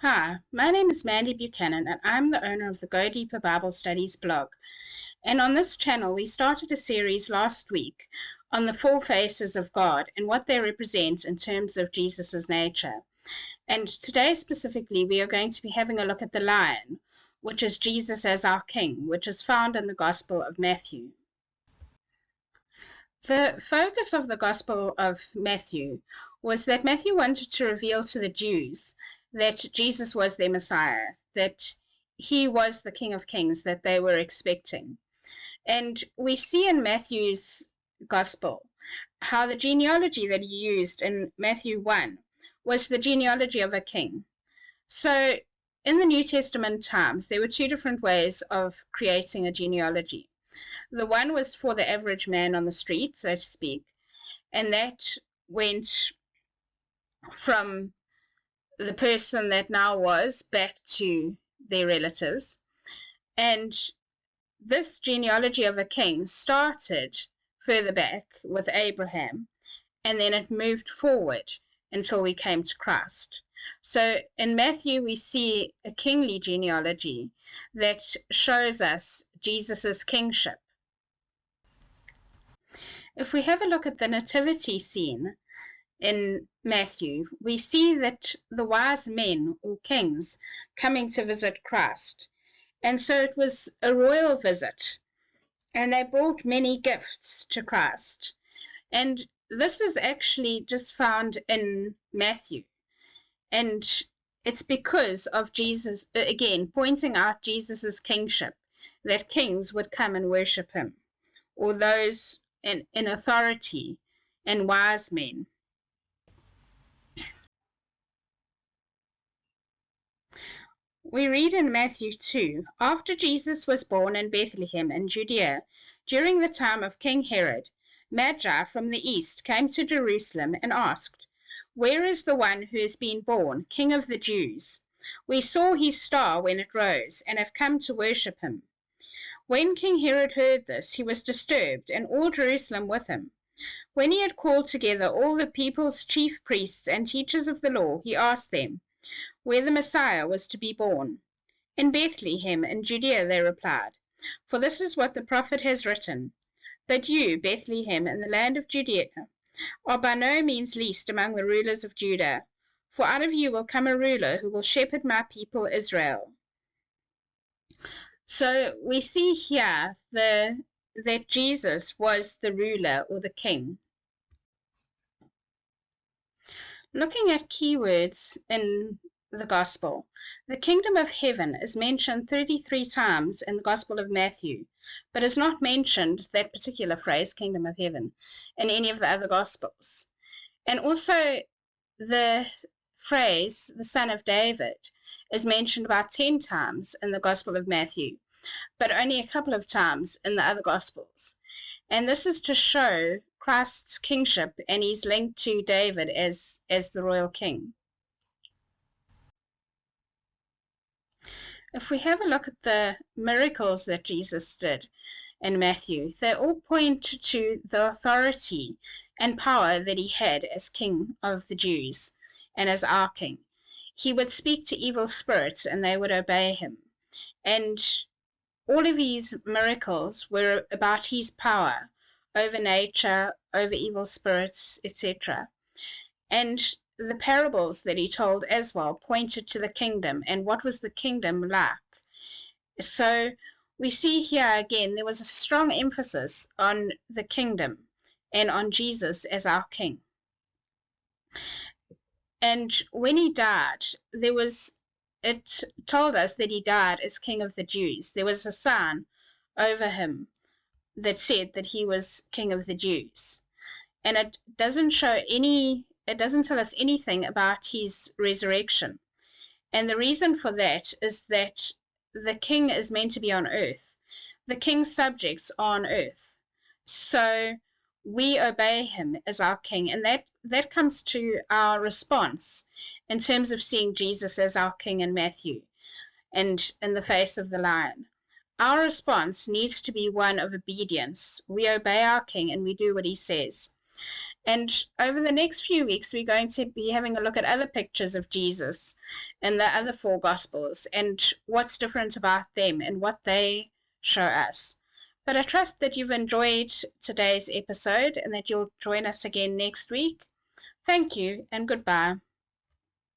Hi, my name is Mandy Buchanan, and I'm the owner of the Go Deeper Bible Studies blog. And on this channel, we started a series last week on the four faces of God and what they represent in terms of Jesus' nature. And today specifically, we are going to be having a look at the lion, which is Jesus as our King, which is found in the Gospel of Matthew. The focus of the Gospel of Matthew was that Matthew wanted to reveal to the Jews that Jesus was their Messiah, that he was the King of Kings that they were expecting. And we see in Matthew's Gospel how the genealogy that he used in Matthew 1 was the genealogy of a king. So in the New Testament times, there were two different ways of creating a genealogy. The one was for the average man on the street, so to speak, and that went from the person that now was back to their relatives. And this genealogy of a king started further back with Abraham, and then it moved forward until we came to Christ. So in Matthew, we see a kingly genealogy that shows us Jesus' kingship. If we have a look at the nativity scene in Matthew, we see that the wise men or kings coming to visit Christ. And so it was a royal visit, and they brought many gifts to Christ. And this is actually just found in Matthew. And it's because of Jesus, again, pointing out Jesus' kingship, that kings would come and worship him, or those in authority and wise men. We read in Matthew 2, after Jesus was born in Bethlehem in Judea, during the time of King Herod, Magi from the east came to Jerusalem and asked, "Where is the one who has been born, King of the Jews? We saw his star when it rose, and have come to worship him." When King Herod heard this, he was disturbed, and all Jerusalem with him. When he had called together all the people's chief priests and teachers of the law, he asked them where the Messiah was to be born. "In Bethlehem in Judea," they replied, "for this is what the prophet has written. But you, Bethlehem, in the land of Judea, are by no means least among the rulers of Judah, for out of you will come a ruler who will shepherd my people Israel." So we see here that Jesus was the ruler or the king. Looking at keywords in the Gospel, the kingdom of heaven is mentioned 33 times in the Gospel of Matthew, but is not mentioned, that particular phrase, kingdom of heaven, in any of the other Gospels. And also the phrase, the Son of David, is mentioned about 10 times in the Gospel of Matthew, but only a couple of times in the other Gospels. And this is to show Christ's kingship, and he's linked to David as the royal king. If we have a look at the miracles that Jesus did in Matthew, they all point to the authority and power that he had as King of the Jews and as our King. He would speak to evil spirits and they would obey him. And all of these miracles were about his power over nature, over evil spirits, etc. And the parables that he told as well pointed to the kingdom and what was the kingdom like. So we see here again there was a strong emphasis on the kingdom and on Jesus as our king. And when he died, it told us that he died as King of the Jews. There was a sign over him that said that he was King of the Jews. And it doesn't tell us anything about his resurrection. And the reason for that is that the king is meant to be on earth. The king's subjects are on earth. So we obey him as our king. And that comes to our response in terms of seeing Jesus as our king in Matthew and in the face of the lion. Our response needs to be one of obedience. We obey our king and we do what he says. And over the next few weeks, we're going to be having a look at other pictures of Jesus in the other four Gospels and what's different about them and what they show us. But I trust that you've enjoyed today's episode and that you'll join us again next week. Thank you and goodbye.